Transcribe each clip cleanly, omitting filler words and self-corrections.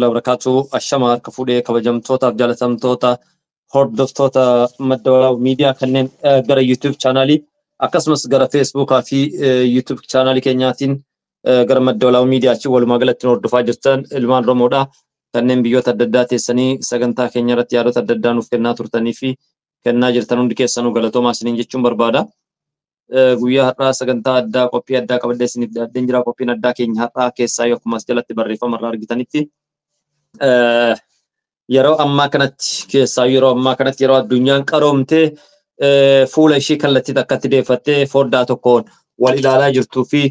warahmatullahi wabarakatuh. Ashama kafude kabajamtoota jalatamtoota hordoftoota madda media kanneen gara YouTube channelii akkasumas gara Facebook fi YouTube channelii keenyaatiin gara madda media chi walumaa galatti hordofaa jirtan ilmaan Oromoodha. Kanneen biyyoota adda addaa teessanii sagantaa keenya irratti yaadota adda addaa nuuf kennaa turtanii fi kennaa jirtan hundi keessanuu galatoomaa isiniin jechuun barbaada. Guyyaa har'aa sagantaa addaa qophii addaa qabadee isiniif dhiyaadheen jira. Qophiin addaa keenya har'aa keessaa akkuma as jalatti barreeffama irraa argitanitti yeroo ammaa kanatti yeroo addunyaan qaroomtee fuula ishee kallattii takkatti deeffattee foddaa tokkoon wal ilaalaa jirtuu fi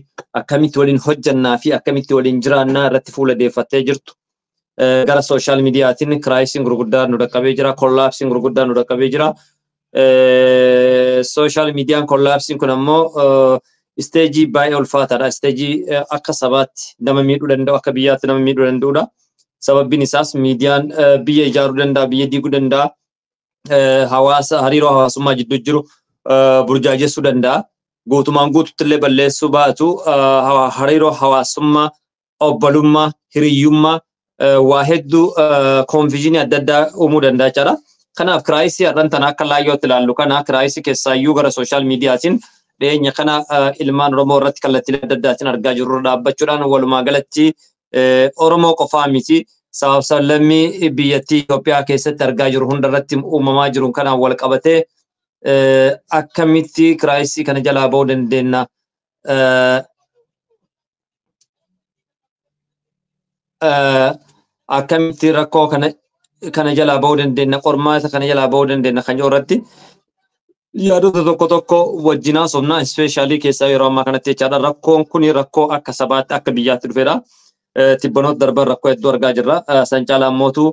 akkamitti waliin hojjannaa fi akkamitti waliin jiraannaa irratti fuula deeffattee jirtu. Gara sooshaal miidiyaatiin kiraayisiin gurguddaan nu dhaqqabee jira. Kollaapsiin gurguddaan nu dhaqqabee jira. Social media kollaapsiin kun ammoo isteejii baay'ee ulfaataadha. Isteejii akka sabaatti nama miidhuu danda'u, akka biyyaatti nama miidhuu danda'udha. Sababbiin isaas miidiyaan biyya ijaaruu danda'a, biyya diiguu danda'a. Hariiroo hawaasummaa jidduu jiru burjaajessuu danda'a. Guutumaan guututti illee balleessuu baatu hariiroo hawaasummaa, obbolummaa, hiriyyummaa waa hedduu konfiizinii adda addaa uumuu danda'a jechaadha. Kanaaf kiraayisii har'aan tana akka laayyootti ilaallu kana kiraayisii keessaayyuu gara sooshaal miidiyaatiin dhiyeenya kana ilmaan Oromoo irratti kallattii adda addaatiin argaa jirru dhaabbachuudhaan walumaa galatti Oromoo qofaa miti sabab-sablammii biyyattii Itoophiyaa keessatti argaa jiru hunda irratti uumamaa jiru kanaan wal qabatee akkamitti kiraayisii kana jalaa ba'uu dandeenya. Akkamitti rakkoo kana jalaa ba'uu dandeenya, qormaata kana jalaa ba'uu dandeenya kan jiru irratti yaadota tokko wajjinaa somnaa ispeeshaalii keessaa yeroo ammaa kanatti jechaadha. Rakkoon kun rakkoo akka sabaatti akka biyyaatti dhufeedha. Tibbanoota darban rakkoo hedduu argaa jirra. San caalaa mootuu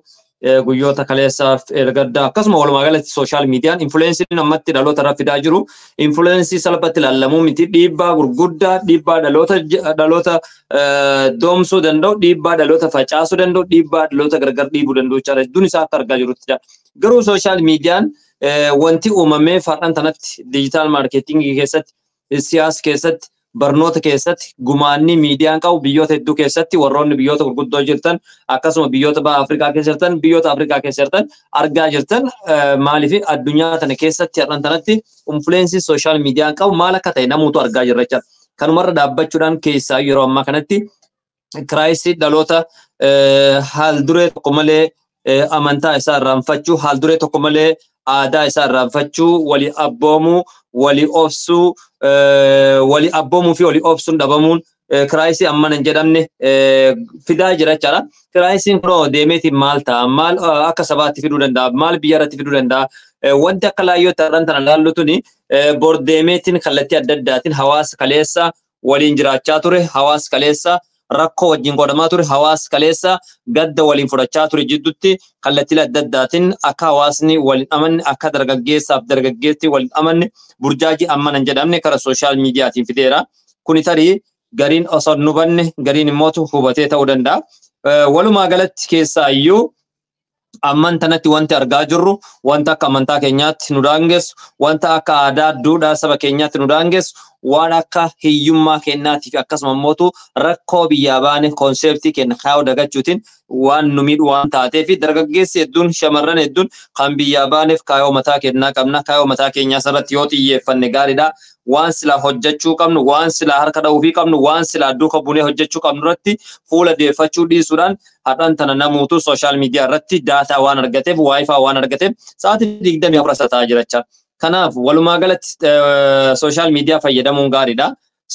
guyyoota kaleessaaf ergaddaa akkasuma walumaa galatti sooshaal miidiyaan infuleensii namatti dhaloota irra fidaa jiru. Infuleensii salphatti ilaalamuu miti. Dhiibbaa gurguddaa, dhiibbaa dhaloota doomsuu danda'u, dhiibbaa dhaloota facaasuu danda'u, dhiibbaa dhaloota gargar dhiibuu danda'u jechaadha. Hedduun isaa akka argaa jirutti. Garuu sooshaal miidiyaan wanti uumamee far'aan tanatti diijitaal maarkeetingii keessatti, siyaasa keessatti, barnoota keessatti gumaanni miidiyaan qabu biyyoota hedduu keessatti warroonni biyyoota gurguddoo jirtan akkasuma biyyoota baha Afrikaa keessa jirtan biyyoota Afrikaa keessa jirtan argaa jirtan maaliif addunyaa tana keessatti har'aan tanatti infuleensii sooshaal miidiyaan qabu maal akka ta'e namuutu argaa jirra jechuudha. Kanumarra dhaabbachuudhaan keessaa yeroo ammaa kanatti kiraayisii dhaloota haal duree tokko malee amantaa isaa irraanfachuu, haal duree tokko malee aadaa isaa irraanfachuu, walii abboomuu, walii obsuu, walii abboomuu fi walii obsuun dhabamuun kiraayisii ammana hin jedhamne fidaa jira jechaadha. Kiraayisiin kun deemeetiin maal ta'a? Maal akka sabaatti fiduu danda'a? Maal biyya irratti fiduu danda'a? Wanti akka laayyootti har'aan tana laallu tuni bor deemeetiin kallattii adda addaatiin hawaasa kaleessa waliin jiraachaa ture, hawaasa kaleessa rakkoo wajjin godhamaa ture, hawaasa kaleessa gadda waliin fudhachaa ture jidduutti kallattii adda addaatiin akka hawaasni waliin amanne, akka dargaggeessaaf dargaggeetti waliin amanne burjaajii ammana hin jedhamne karaa sooshaal miidiyaatiin fideera. Kuni tarii gariin osoo hin hubanne gariin immoo hubatee ta'uu danda'a. Walumaa galatti keessaa iyyuu amman tanatti wanti argaa jirru wanta akka amantaa keenyaatti nu daangessu, wanta akka aadaa duudhaa saba keenyaatti nu daangessu, waan akka hiyyummaa keenyaatiif akkasuma immoo rakkoo biyyaa baane konseptii keenya kaayoo dagachuutiin waan nu miidhu waan taateef dargaggeessi hedduun shamarran hedduun kan biyyaa baaneef kaayoo mataa keenyaa qabna. Kaayoo mataa keenyaa irratti yoo xiyyeeffanne gaariidha. Waan silaa hojjechuu qabnu, waan silaa harka dha'uu qabnu, waan silaa duuka bunee hojjechuu qabnu irratti fuula deeffachuu dhiisuudhaan har'aan tana namuutu sooshaal miidiyaa irratti daataa waan argateef, waayifaa waan argateef sa'aatii 24 ta'aa jira jecha. Kanaaf walumaa galatti sooshaal miidiyaa fayyadamuun gaariidha.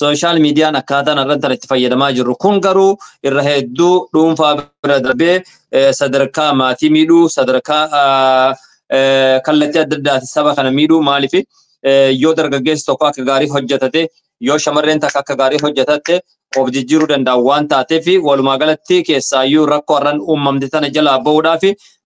Sooshaal miidiyaan akkaataan har'aan tana itti fayyadamaa jirru kun garuu irra hedduu dhuunfaa bira darbee sadarkaa maatii miidhuu, sadarkaa kallattii adda addaati saba kana miidhuu maaliif yoo dargaggeessi tokko akka gaarii hojjetate, yoo shamarreen takka akka gaarii hojjetatte of jijjiiruu danda'a waan taateef walumaa galatti keessaayyuu rakkoo har'aan uumamte tana jalaa bahuudhaaf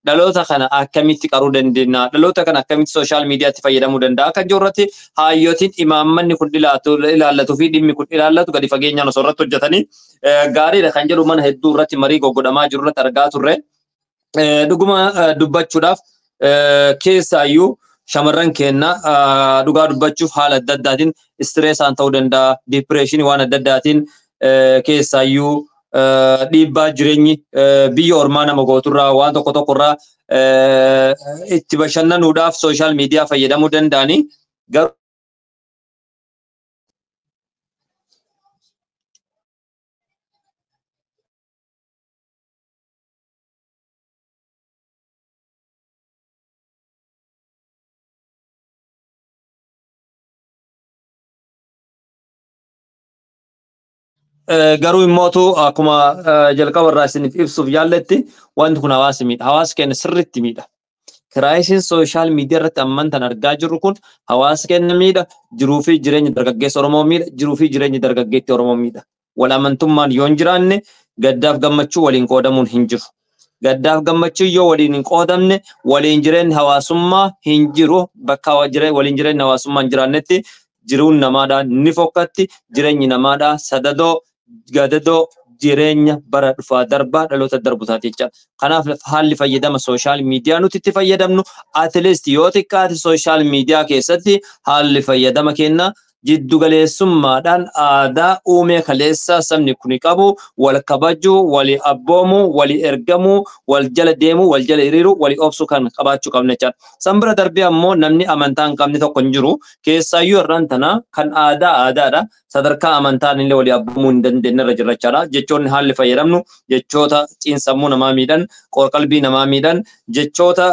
dhaloota kana akkamitti qaruu dandeenya? Dhaloota kana akkamitti sooshaal miidiyaatti fayyadamuu danda'a? Akka jirratti hayyootiin imaammanni kun ilaallatu fi dhimmi kun ilaallatu gadi fageenyaan osoo irratti hojjetanii gaariidha kan jedhu mana hedduu irratti marii goggodhamaa jiru irratti argaa turre. Dhuguma dubbachuudhaaf keessaayyuu shamarran keenya dhugaa dubbachuuf haala adda addaatiin istireesaan ta'uu danda'a, dipireeshinii waan adda addaatiin keessaayyuu dhiibbaa jireenyi biyya ormaa nama gooturraa waan tokko tokkorraa itti bashannanuudhaaf sooshaal miidiyaa fayyadamuu danda'anii garuu garuu immootu akkuma jalqaba irraa isiniif ibsuuf yaalletti wanti kun hawaasa miidha. Hawaasa keenya sirriitti miidha. Kiraayisiin sooshaal miidiyaa irratti amman tan argaa jirru kun hawaasa keenya miidha. Jiruu fi jireenya dargaggeessa Oromoo miidha. Jiruu fi jireenya dargaggeettii Oromoo miidha. Wal amantummaan yoo hin jiraanne gaddaaf gammachuu waliin qoodamuun hin jiru. Gaddaaf gammachuu yoo waliin hin qoodamne waliin jireenyi hawaasummaa hin jiru. Bakka waliin jireenyi hawaasummaa hin jiraannetti jiruun namaadhaa ni fokkatti. Jireenyi namaadhaa sadadoo gadadoo jireenya bara dhufaa darbaa dhaloota darbu taate jecha. Kanaaf haalli fayyadama sooshaal miidiyaa nuti itti fayyadamnu at least yoo xiqqaate sooshaal miidiyaa keessatti haalli fayyadama keenna jiddu galeessummaadhaan aadaa uumee kaleessa sabni kuni qabu wal kabajuu, wali abboomuu, wali ergamuu, wal jala deemuu, wal jala hiriiruu, wali obsuu kan qabaachuu qabna jecha. San bira darbee ammoo namni amantaa hin qabne tokko hin jiru. Keessaayyuu irraan tana kan aadaadha. Sadarkaa amantaan illee walii abboomuu hin dandeenye irra jirra jechaadha. Jechoonni haalli fayyadamnu jechoota xiinsammuu namaa miidhan, qorqalbii namaa miidhan, jechoota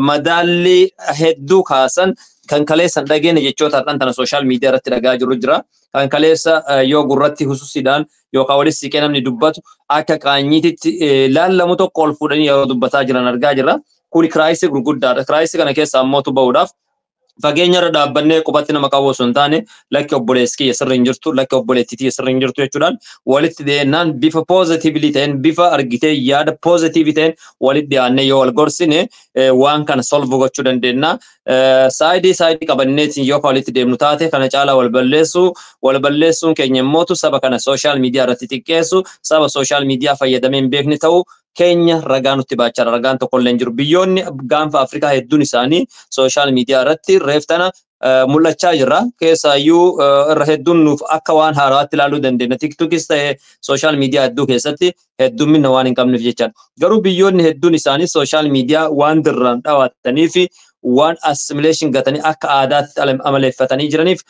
madaallii hedduu kaasan kan kaleessan dhageenya jechoota har'aan tana sooshaal miidiyaa irratti dhagaa jiru jira. Kan kaleessa yoo gurratti hususidhaan yookaan walitti siqee namni dubbatu akka qaanyiititti laallamu tokko ol fuudhanii yeroo dubbataa jiran argaa jirra. Kuni kiraayisii gurguddaadha. Kiraayisii kana keessa ammootu bahuudhaaf fageenya irra dhaabbannee qubatti nama qabu osoo hin taane lakki obboleessi kiyya sirri hin jirtu, lakki obboleettii kiyya sirri hin jirtu jechuudhaan walitti dhiyeennaan bifa poozitiivlii ta'een bifa argitee yaada poozitiivii ta'een walitti dhiyaannee yoo wal gorsine waan kana solvu gochuu dandeenya. Saayidii qabanneetiin yoo walitti deemnu taate kana caalaa wal balleessuun keenya immootu saba kana sooshaal miidiyaa irratti xiqqeessu, saba sooshaal miidiyaa fayyadamee hin beekne ta'uu keenya ragaa nutti baachaa ragaan tokko illee hin jiru. Biyyoonni gaanfa Afrikaa hedduun isaanii sooshaal miidiyaa irratti reeftana mul'achaa jira. Keessaayyuu irra hedduun nuuf akka waan haaraatti ilaaluu dandeenya. TikTokis ta'ee sooshaal miidiyaa hedduu keessatti heddummina waan hin qabneef jechaan. Garuu biyyoonni hedduun isaanii sooshaal miidiyaa waan dirraan dhaawatanii fi waan assimilation gatanii akka aadaatti amaleeffatanii jiraniif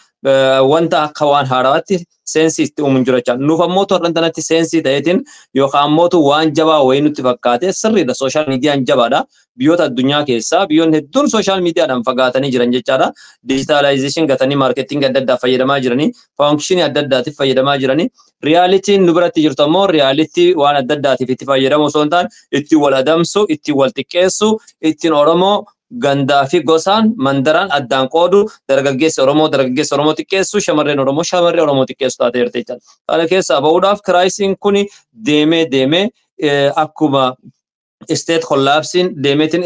wanta akka waan haaraatti seensii itti uumuun jira jechuudha. Nuuf ammoo torban tanatti seensii ta'eetiin yookaan ammoo waan jabaa wayii nutti fakkaate sirriidha. Sooshaal miidiyaan jabaadha. Biyyoota addunyaa keessaa biyyoonni hedduun sooshaal miidiyaadhaan fagaatanii jiran jechaadha. Digitaalaayizeeshin gatanii maarketingi adda addaa fayyadamaa jiranii, faankishinii adda addaatiif fayyadamaa jiranii. Riyaalitiin nu biratti jirtu ammoo riyaalitii waan adda addaatiif itti fayyadamu osoo hin taane ittiin wal adamsu, ittiin wal xiqqeessu, ittiin Oromoo gandaa fi gosaan mandaraan addaan qoodu dargaggeessa Oromoo xiqqeessu shamarreen Oromoo xiqqeessu taatee jirti jechuudha. Kana keessaa bahuudhaaf kiraayisiin kun deemee akkuma state collapsiin deemeetiin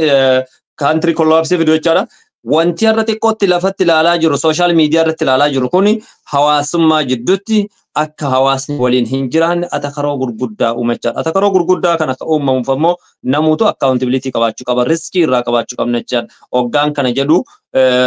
country collapsii fiduu jechaadha. Wanti irra xiqqootti lafatti ilaalaa jiru sooshaal miidiyaa irratti ilaalaa jiru kun hawaasummaa jidduutti akka hawaasni waliin hin jiraanne atakaroo gurguddaa uumachaadha. Atakaroo gurguddaa kana akka uumamuuf ammoo namuutu accountability qabaachuu qaba, riskii irraa qabaachuu qabna jechaadha. Hoggaan kana jedhu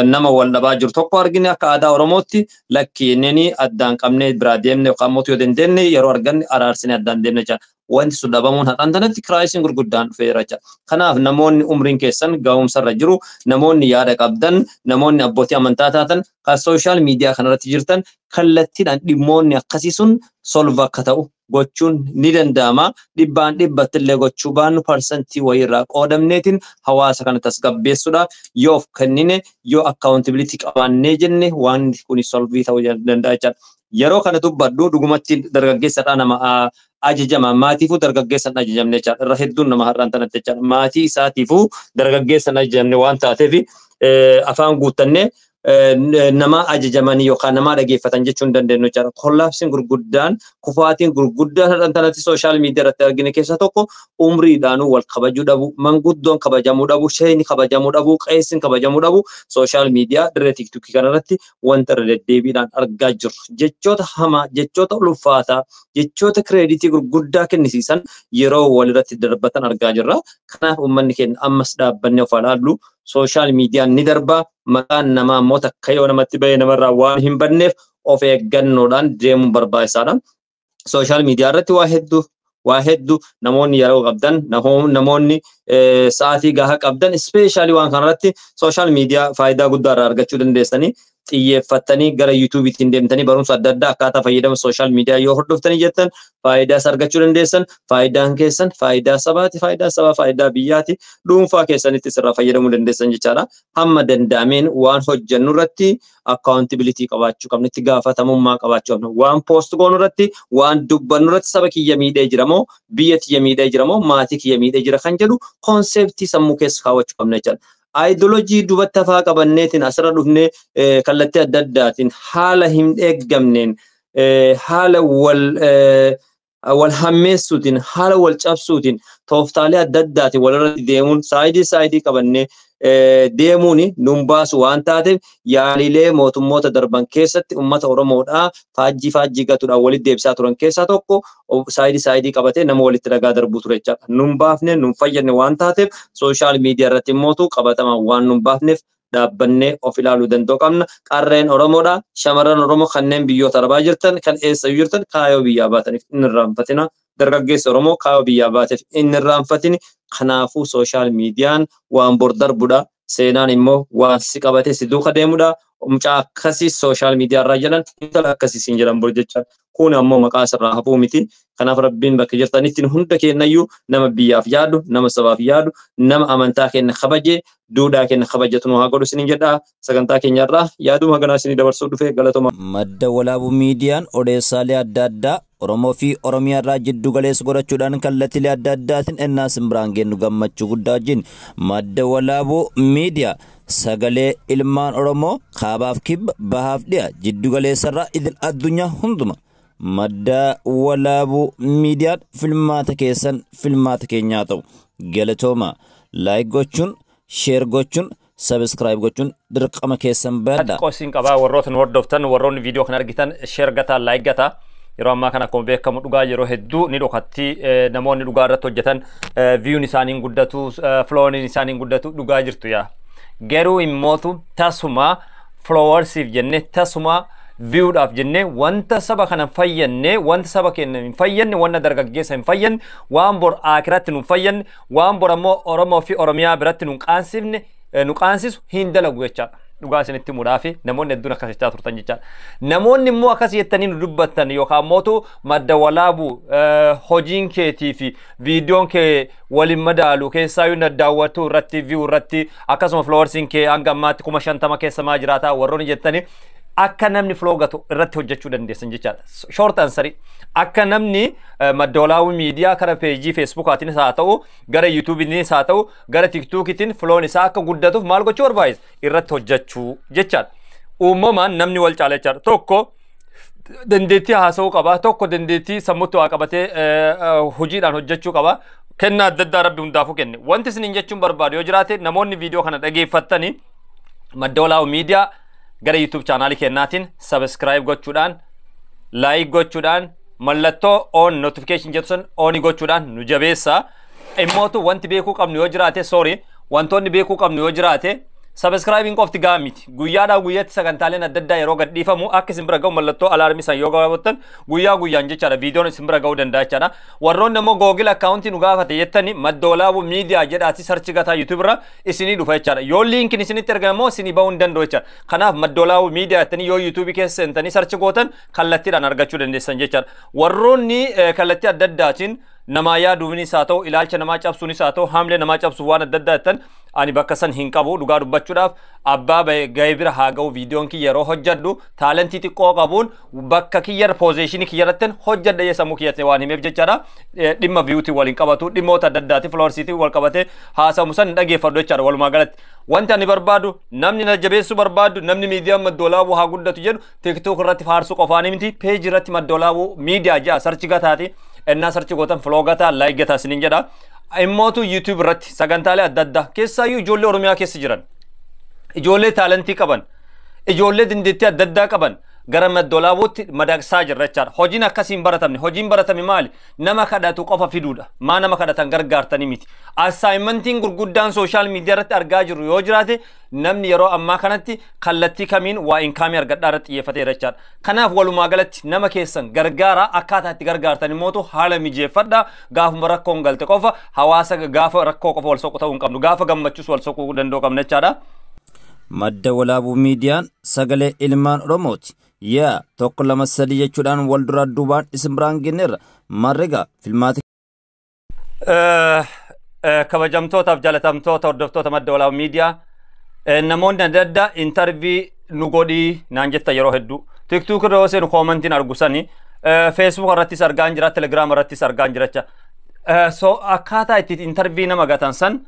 nama wal dhabaa jiru tokko argine akka aadaa Oromootti lakkiinni addaan qabnee biraa deemne yookaan ammoo yoo dandeenye yeroo arganne araarsine addaan deemne jechaadha. Wanti sun dhabamuun hadhaan tanatti kiraayisiin gurguddaan dhufeera jechaadha. Kanaaf namoonni umriin keessan ga'umsa irra jiru, namoonni yaada qabdan, namoonni abbootii amantaa taatan kan sooshaal miidiyaa kanarratti jirtan kallattiidhaan dhimmoonni akkasii sun solva akka ta'u gochuun ni danda'ama. Dhibbaan dhibbatti illee gochuu baannu parsantii wayirraa qoodamneetiin hawaasa kana tasgabbeessuudhaaf yoo of kennine yoo accountability qabaannee jenne waan kun solvii ta'uu danda'a jechaadha. Yeroo kana dubbadhu dhugumatti dargaggeessadhaa nama ajajama maatiifuu dargaggeessan ajajamne jechaadha. Irra hedduun nama har'aan tanatti jechaadha. Maatii isaatiifuu dargaggeessan ajajamne waan taateef afaan guuttannee nama ajajamanii yookaan nama dhageeffatan jechuun dandeenyu jechaadha. Kollaapsiin gurguddaan kufaatiin gurguddaan hadhaan tanatti sooshaal miidiyaa irratti argine keessaa tokko umriidhaanuu wal kabajuu dhabu, manguddoon kabajamuu dhabu, sheeyni kabajamuu dhabu, qeessin kabajamuu dhabu sooshaal miidiyaa dirree tiiktookii kanarratti wanta irra deddeebiidhaan argaa jirru. Jechoota hamaa, jechoota ulfaataa, jechoota kireeditii gurguddaa kennisiisan yeroo walirratti darbatan argaa jirra. Kanaaf uummanni keenya ammas dhaabbannee of ilaallu. Sooshaal miidiyaan ni darba maqaan namaa ammoo takka yoo namatti bahee namarraa waan hin banneef of eeggannoodhaan deemuun barbaachisaadha. Sooshaal miidiyaa irratti waa hedduu واحد نمون يرو قبضن نمون ساعتي جاه قبضن especially وان كانت social media فايدة قدر أرجع دندسني xiyyeeffatanii gara YouTube'tiin deemtanii barumsa adda addaa akkaataa fayyadama social media yoo hordoftanii jettan faayidaa argachuu dandeessan. Faayidaan keessan faayidaa sabaati, faayidaa sabaa, faayidaa biyyaati. Dhuunfaa keessanitti sirraa fayyadamuu dandeessan jechaadha. Hamma danda'ameen waan hojjennu irratti accountability qabaachuu qabna, itti gaafatamummaa qabaachuu qabna. Waan post goonu irratti, waan dubbannu irratti saba kiyya miidhee jira moo biyya kiyya miidhee jira moo maatii kiyya miidhee jira kan jedhu konseptii sammuu keessa kaawwachuu qabna jechaadha. Ideology dubatta faa qabanneetiin asirra dhufnee kallattii adda addaatiin haala hin eeggamneen haala wal hammeessuutiin haala wal cabsuutiin tooftaalee adda addaatiin walirratti deemuun saayidii qabannee deemuun nun baasu waan taateef yaalilee mootummoota darban keessatti ummata Oromoodhaa faajjii gatuudhaan walitti deebisaa turan keessaa tokko saayidii qabatee nama walitti dhagaa darbuu ture jechaadha. Nun baafne nun fayyadne waan taateef sooshaal miidiyaa irratti immootu qabatamaan waan nun baafneef dhaabbannee of ilaaluu danda'u qabna. Qarreen Oromoodhaa shamarran Oromoo kanneen biyyoota Arabaa jirtan kan eessa jirtan kaayoo biyyaa baataniif inni irraanfatina. Dargaggeessi Oromoo kaayoo biyyaa baateef inni irraanfatini. Kanaafuu sooshaal miidiyaan waan bor darbudha. Seenaan immoo waan si qabate si duuka deemudha. Mucaa akkasii sooshaal miidiyaa irraa jedhan intala akkasii siin jedhan bor jechaadha. Kun ammoo maqaa isarraa hafuu miti. Kanaaf Rabbiin bakka jirtanitti hunda kennayyuu nama biyyaaf yaadu, nama sabaaf yaadu, nama amantaa keenya kabajee duudhaa keenya kabajatu nu haa godhu isiniin jedha. Sagantaa keenyarraa yaaduma ganaa isinii dabarsuu dhufee galatoma. Madda walaabuu miidiyaan odeessaalee adda addaa Oromoo fi Oromiyaa irraa jiddu galeessa godhachuudhaan kallattiilee adda addaatiin ennaa simbiraan geennu gammachuu guddaa wajjin madda walaabuu miidiyaa sagalee ilmaan Oromoo kaabaaf kibba bahaaf dhiya jiddu galeessa irraa idil addunyaa hunduma madda walaabuu miidiyaan filmaata keessan filmaata keenyaa ta'u galatooma laayik gochuun sheer gochuun subscribe gochuun dirqama keessan baadha. Qoosiin qabaa warroota nu hordoftan warroonni viidiyoo kana argitan sheer gataa laayik gataa. Yeroo ammaa kana akkuma beekamu dhugaa yeroo hedduu ni dhokatti namoonni dhugaa irratti hojjetan viyuun isaaniin guddatu flooniin isaaniin guddatu dhugaa jirtu yaa. Garuu immootu tasuma floowarsiif jennee tasuma viyuudhaaf jennee wanta saba kana fayyannee wanta saba keenya hin fayyanne wanta dargaggeessa hin fayyanne waan bor akiratti nu fayyanne waan bor ammoo Oromoo fi Oromiyaa biratti nu qaansiifne nu qaansisu hin dalagu jechaadha. Dhugaa isinitti mudaafi namoonni hedduun akkasichaa turtan jechaadha. Namoonni immoo akkas jettanii nu dubbattan yookaan mootu madda walaabuu hojiin keetii fi viidiyoon kee waliin madaalu keessaa yoo daawwatu irratti view irratti akkasuma floowarsiin kee hanga ammaatti 50,000 keessa maa jiraata warroonni jettanii akka namni flow gatu irratti hojjechuu dandeessan jechaadha. Short answer akka namni madda walaabuu miidiyaa kara peejii Facebookaatiin haa ta'u gara YouTube'iin haa ta'u gara TikTok'iin flown isaa akka guddatuuf maal gochuu barbaachisa irratti hojjechuu jechaadha. Uumamaan namni wal caala jechaadha. Tokko dandeettii haasa'uu qaba, tokko dandeettii sammuutti waa qabatee hojiidhaan hojjechuu qaba. Kennaa adda addaa Rabbi hundaafuu kenne. Wanti isin jechuun barbaadu yoo jiraate namoonni viidiyoo kana dhageeffattanii madda walaabuu miidiyaa gara YouTube channel kennaatiin subscribe gochuudhaan like gochuudhaan mallattoo on notification jettusan on gochuudhaan nu jabeessa. Immootu wanti beekuu qabnu yoo jiraate sorry wantoonni beekuu qabnu yoo jiraate subscribing qofti gaamiti guyyaadhaa guyyaatti sagantaaleen adda addaa yeroo gadhiifamu akka isin bira ga'u mallattoo alarmii san yoo gabaabbattan guyyaan jechaadha viidiyoon isin bira ga'uu danda'a jechaadha. Warroonni immoo Google account nu gaafate jettani madda walaabuu miidiyaa jedhaati search gataa YouTube irra isinii dhufa jechaadha. Yoo linkin isinitti ergamoo isinii ba'uu hin danda'u jechaadha. Kanaaf madda walaabuu miidiyaa jettanii yoo YouTube keessa seentanii search gootan kallattiidhaan argachuu dandeessan jechaadha. Warroonni kallattii adda addaatiin namaa yaaduunis haa ta'u ilaalcha namaa cabsuunis haa ta'u haamlee namaa cabsuuf waan adda addaa jettan ani bakka san hin qabu dhugaa dubbachuudhaaf abbaa ga'ee bira haa ga'u viidiyoon kiyya yeroo hojjedhu taalentii xiqqoo qabuun bakka kiyya poozishinii kiyya irratti hojjedha sammuu kiyyatti waan himeef jechaadha. Dhimma viyuutii waliin qabatu dhimmoota adda addaati floorsiitii wal qabate haasamu san dhageeffadhu jechaadha. Walumaa galatti wanti ani barbaadu namni na jabeessuu barbaadu namni miidiyaa madda walaabuu haa guddatu jedhu TikTok irratti faarsuu qofaanii miti peejii irratti madda walaabuu miidiyaa ja'a sarchi gataati. Enna sarchi gootan flow gataa like gataa isiniin jedha. Immootu YouTube irratti sagantaalee adda addaa keessaayyuu ijoollee Oromiyaa keessa jiran ijoollee taalentii qaban ijoollee dandeettii adda addaa qaban gara maddolaabuutti madaqsaa jirra jechaadha. Hojiin akkasiin baratamne hojiin baratame maali? Nama kadhatu qofa fiduudha. Maa nama kadhatan gargaartanii miti. Assaayimentiin gurguddaan sooshaal miidiyaa irratti argaa jirru yoo jiraate namni yeroo ammaa kanatti kallattii kamiin waa inkaamii argadhaa irratti xiyyeeffateera jechaadha. Kanaaf walumaa galatti nama keessan gargaara akkaataa itti gargaartan immoo haala mijeeffadhaa gaafuma rakkoon galte qofa hawaasa gaafa rakkoo qofa wal soquu ta'uu hin qabnu gaafa gammachuus wal soquu danda'u qabna jechaadha. Madda walaabuu miidiyaan sagalee ilmaan Oromooti. Yaa tokko lama sadii jechuudhaan wal duraa duubaan isin biraan genneerra marrega filmaati. Kabajamtootaaf jaalatamtoota hordoftoota madda walaabuu miidiyaa namoonni adda addaa intarvii nu godhii naan jetta yeroo hedduu tiktok irra yoo seenu koomantiin argusanii facebook irrattis argaan jira telegram irrattis argaan jiracha so akkaataa itti intarvii nama gatan san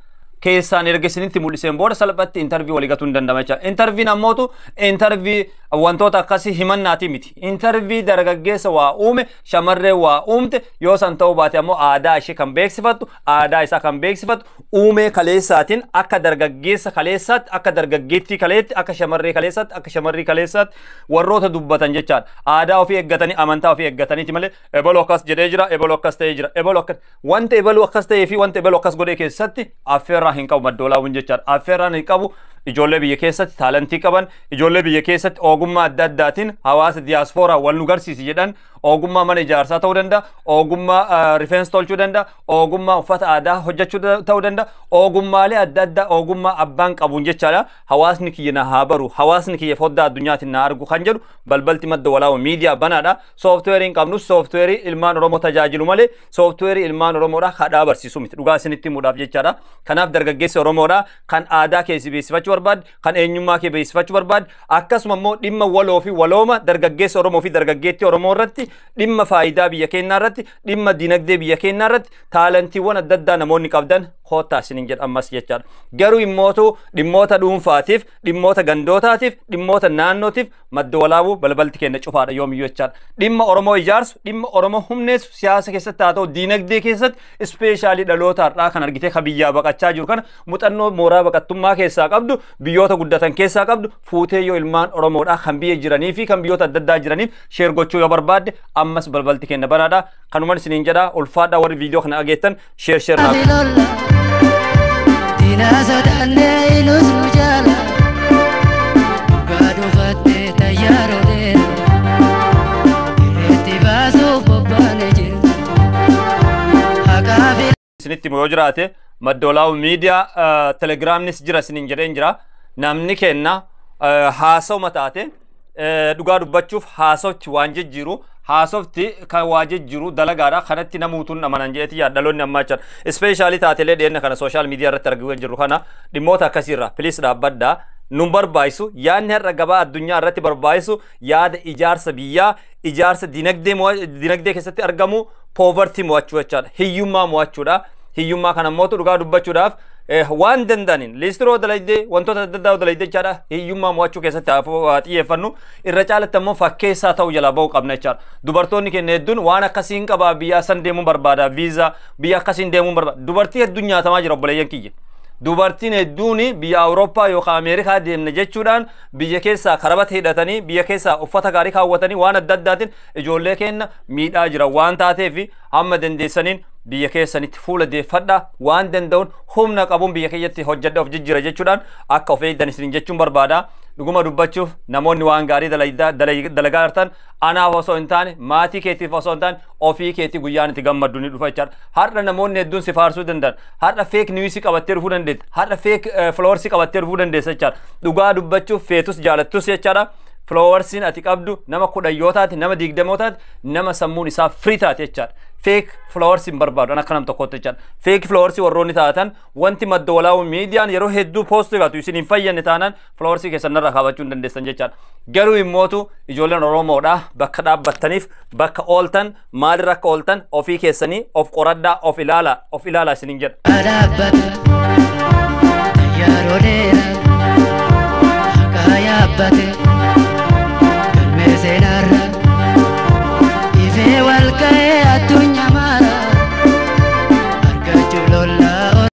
keessaan ergesinitti mul'iseen booda salphatti intarvii walii gatuu hin dandamacha. Intarviin ammootu intarvii wantoota akkasii himannaati miti. Intarvii dargaggeessa waa uume shamarree waa uumte yoo san ta'uu baate ammoo aadaa ishee kan beeksifattu aadaa isaa kan beeksifattu uumee kaleessaatiin akka dargaggeessa kaleessaatti akka dargaggeettii kaleetti akka shamarree kaleessaatti akka shamarrii kaleessaatti warroota dubbatan jechaadha. Aadaa ofii eeggatanii amantaa ofii eeggataniiti malee ebaloo akkas jedhee jira ebaloo akkas ta'ee jira ebaloo akkas wanta ebaloo akkas ta'ee fi wanta ebaloo akkas godhee keessatti affeerraa hin qabu maddolaawwan jechaadha. Affeerraan hin qabu ijoollee biyya keessatti taalantii qaban ijoollee biyya keessatti ogummaa adda addaatiin hawaasa diyaaspooraa wal nu garsiisi jedhan ogummaa mana ijaarsaa ta'uu danda'a ogummaa rifeensa tolchuu danda'a ogummaa uffata aadaa hojjechuu ta'uu danda'a ogummaalee adda addaa ogummaa abbaan qabuun jechaadha. Hawaasni kiyya na haa baru hawaasni kiyya foddaa addunyaatiin na argu kan jedhu balbalti madda walaabuu miidiyaa banaadha. Sooftiweeriin qabnus sooftiweerii ilmaan Oromoo tajaajilu malee sooftiweerii ilmaan Oromoodhaa hadhaa barsiisu miti dhugaa isinitti himuudhaaf jechaadha. Kanaaf dargaggeessi Oromoodhaa kan aadaa keessi beeksifachuu barbaade kan eenyummaa kee beeksifachuu barbaade akkasuma immoo dhimma waloo fi walooma dargaggeessa Oromoo fi dargaggeettii Oromoo irratti dhimma faayidaa biyya keenyaa irratti dhimma dinagdee biyya keenyaa irratti taalantiiwwan adda addaa namoonni qabdan koottaa isiniin jedha ammas jechaadha. Garuu immootu dhimmoota dhuunfaatiif dhimmoota gandootaatiif dhimmoota naannootiif madda walaabuu balbalti keenya cufaadha yoomiyyuu jechaadha. Dhimma Oromoo ijaarsu dhimma Oromoo humneessu siyaasa keessatti haa ta'u dinagdee keessatti ispeeshaalii dhaloota har'aa kan argitee ka biyyaa baqachaa jiru kana muuxannoo mooraa baqattummaa keessaa qabdu biyyoota guddatan keessaa qabdu fuutee yoo ilmaan Oromoodhaa kan biyya jiranii fi kan biyyoota adda addaa jiraniif sheer gochuu yoo barbaadde ammas balbalti keenya banaadha. Kanuman isiniin jedha ulfaadhaa warri viidiyoo kana dhageettan sheer naa isinitti yoo jiraate madda walaabuu miidiyaa telegiraamnis jira isiniin jedheen jira namni kenna haasawma taate dhugaa dubbachuuf haasofti waan jijjiiru haasofti kan waa jijjiiru dalagaadha kanatti namuutuun amanan jedheti yaadaloonni ammaa jiran ispeeshaalii taatelee dhiyeenna kana sooshaal miidiyaa irratti argaa jirru kana dhimmoota akkasiirra piliis dhaabbadhaa nun barbaayisu yaadni har'a gabaa addunyaa irratti barbaayisu yaada ijaarsa biyyaa ijaarsa dinagdee keessatti argamu poovertii mo'achuu jechaadha hiyyummaa mo'achuudha. Hiyyummaa kana mootu dhugaa dubbachuudhaaf waan danda'aniin liistiroo dalaydee wantoota adda addaa dalaydee jechaadha hiyyummaa mo'achuu keessatti xiyyeeffannu irra caalatti ammoo fakkeessaa ta'uu jala ba'uu qabna jechaadha. Dubartoonni keenya hedduun waan akkasiin qabaa biyya san deemuu barbaada viizaa biyya akkasiin deemuu barbaada dubartii hedduun nyaatamaa jira obboleeyyan kiyya. Dubartiin hedduun biyya Awurooppaa yookaan Ameerikaa deemne jechuudhaan biyya keessaa karabata hidhatanii biyya keessaa uffata gaarii kaawwatanii waan adda addaatiin ijoollee keenya miidhaa jira waan taateef hamma dandeessaniin biyya keessanitti fuula deeffadha waan danda'uun humna qabuun biyya keessatti hojjedha of jijjiira jechuudhaan akka of eegdan isin jechuun barbaada. Dhuguma dubbachuuf namoonni waan gaarii dalagaa jirtan anaaf osoo hin taane maatii keetiif osoo hin taane ofii keetii guyyaan itti gammaddu ni dhufa jechaadha. Har'a namoonni hedduun si faarsuu danda'an har'a feek niwusii qabattee dhufuu dandeessa har'a feek filoorsii qabattee dhufuu dandeessa jechaadha. Dhugaa dubbachuuf feetus jaalattus jechaadha. Flowersiin ati qabdu nama 10 yoo taate nama 20 yoo taate nama sammuun isaa free taate jechaadha. Fake flowersiin barbaadu akka nam tokkotti jechaadha. Fake flowersii warroonni taatan wanti madda walaabuu miidiyaan yeroo hedduu poostii gatu isin hin fayyadne taanaan flowersii keessan irraa kaabachuu hin dandeessan jechaadha. Garuu immootu ijoolleen Oromoodhaa bakka dhaabbattaniif bakka ooltan maalirra akka ooltan ofii keessanii of qoradhaa of ilaalaa isiniin jedha.